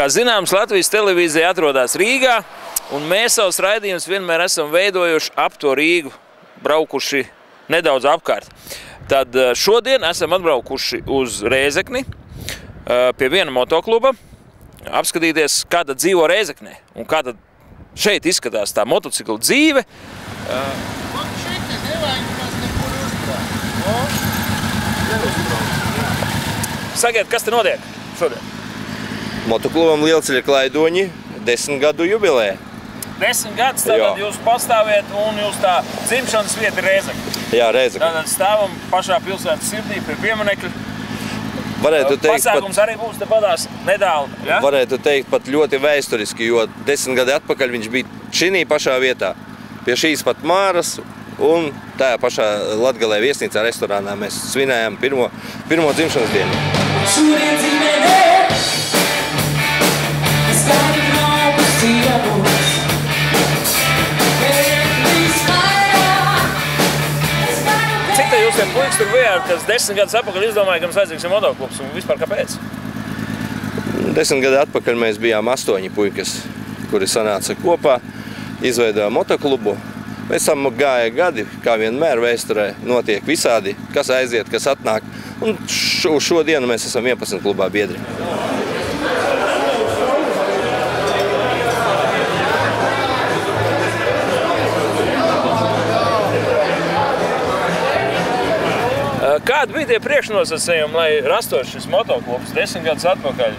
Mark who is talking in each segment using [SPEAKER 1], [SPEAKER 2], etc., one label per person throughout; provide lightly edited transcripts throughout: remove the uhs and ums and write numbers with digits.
[SPEAKER 1] Kā zināms, Latvijas televīzija atrodas Rīgā, un mēs savus raidījumus vienmēr esam veidojuši ap to Rīgu, braukuši nedaudz apkārt. Tad šodien esam atbraukuši uz Rēzekni pie viena motokluba, apskatīties, kāda dzīvo Rēzeknē un kāda šeit izskatās tā motociklu dzīve. Sakiet, kas te notiek šodien?
[SPEAKER 2] Motoklubam Lielceļa Klaidoņi 10 gadu jubilē.
[SPEAKER 1] 10 gadus, tātad jūs pastāviet un jūs tā dzimšanas vieta ir Rēzekne.
[SPEAKER 2] Jā, Rēzekne.
[SPEAKER 1] Tātad stāvam pašā pilsētas sirdī pie pieminekļa.
[SPEAKER 2] Varētu teikt,
[SPEAKER 1] pasākums arī būs te padās netālu, ja?
[SPEAKER 2] Varētu teikt pat ļoti vēsturiski, jo 10 gadi atpakaļ viņš bija šī pašā vietā. Pie šīs pat Māras un tajā pašā Latgalē viesnīcā restorānā mēs svinējām pirmo dzimšanas dienu.
[SPEAKER 3] Šodien dzīvēnē, es tādu naudu sīvos.
[SPEAKER 1] Cik te jūs tiem puikas tur bijāt, kas 10 gadus atpakaļ izdomāja, ka mums vajadzīgs ir motoklubs un vispār kāpēc?
[SPEAKER 2] 10 gadu atpakaļ mēs bijām 8 puikas, kuri sanāca kopā, izveidoja motoklubu. Pēc tam gāja gadi, kā vienmēr vēsturē notiek visādi, kas aiziet, kas atnāk. Un šodienu mēs esam 11 klubā biedri.
[SPEAKER 1] Kādi bija tie priekšnosacījumi, lai rastos šis motoklubs 10 gadus atpakaļ?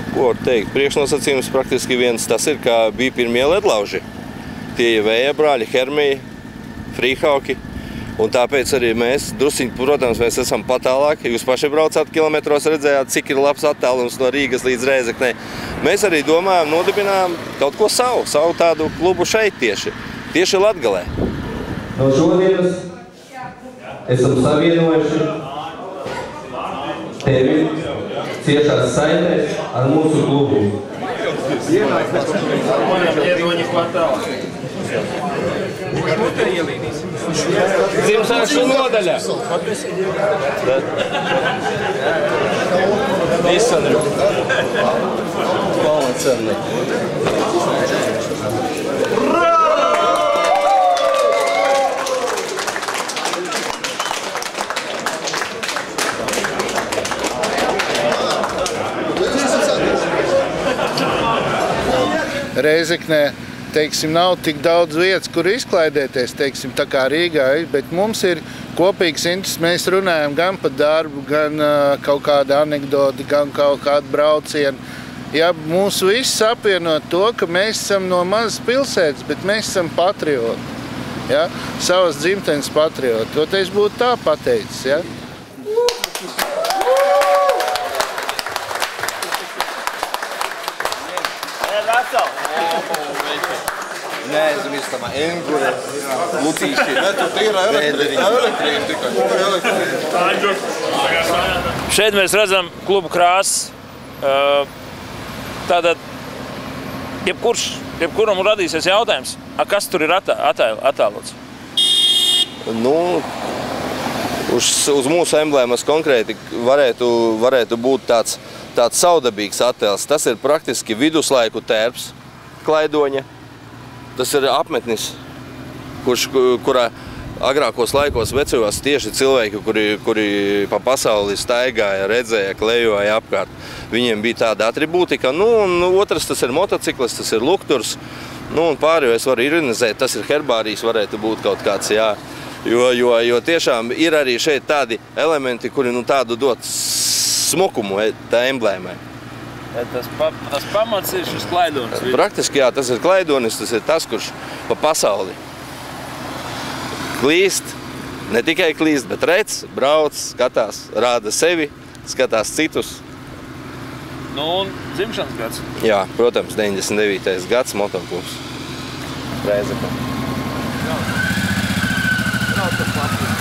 [SPEAKER 2] Ko var teikt? Priekšnosacījums praktiski viens tas ir, kā bija pirmie ledlauži. Tie ir Vēja brāļi, Hermija, Frīhauki. Un tāpēc arī mēs, drusciņi, protams, mēs esam patālāk. Jūs paši braucāt kilometros, redzējāt, cik ir labs attālums no Rīgas līdz Rēzeknei. Mēs arī domājam, nodibinām kaut ko savu tādu klubu šeit tieši Latgalē.
[SPEAKER 4] No šodienas esam savienojuši tevi ciešās saitēs ar mūsu klubu.
[SPEAKER 2] Dzimšanas nodaļā. Izsadru. Полноценный.
[SPEAKER 5] Rēzeknē, teiksim, nav tik daudz vietas, kur izklaidēties, teiksim, tā kā Rīgā, bet mums ir kopīgs intereses. Mēs runājam gan par darbu, gan kaut kādu anekdoti, gan kaut kādu braucienu. Ja, mūs viss apvienot to, ka mēs esam no mazas pilsētas, bet mēs esam patrioti. Ja? Savas dzimtenes patrioti. To es būtu tā pateicis. Ja?
[SPEAKER 2] Neaizmirstamā Engure, Lucīši. Tur ir elektrība tikai.
[SPEAKER 1] Šeit mēs redzam klubu krāsas. Tātad, jebkuram radīsies jautājums, kas tur ir attēlots?
[SPEAKER 2] Uz mūsu emblēmas konkrēti varētu būt tāds saudabīgs attēls. Tas ir praktiski viduslaiku tērps Klaidoņa. Tas ir apmetnis, kurā agrākos laikos vecojos tieši cilvēki, kuri pa pasauli staigāja, redzēja, klejoja apkārt. Viņiem bija tāda atribūtika. Un otrs tas ir motociklis, tas ir lukturs. Un pārējo es varu ironizēt, tas ir herbārijs, varētu būt kaut kāds, jā. Jo tiešām ir arī šeit tādi elementi, kuri tādu dot smukumu tā emblēmai.
[SPEAKER 1] Tas pamats ir šis Klaidonis?
[SPEAKER 2] Praktiski jā, tas ir Klaidonis, tas ir tas, kurš pa pasauli klīst, ne tikai klīst, bet redz, brauc, skatās, rāda sevi, skatās citus.
[SPEAKER 1] Un dzimšanas gads?
[SPEAKER 2] Jā, protams, 99. gads motoklubs Rēzekne.
[SPEAKER 1] Nav tas pats.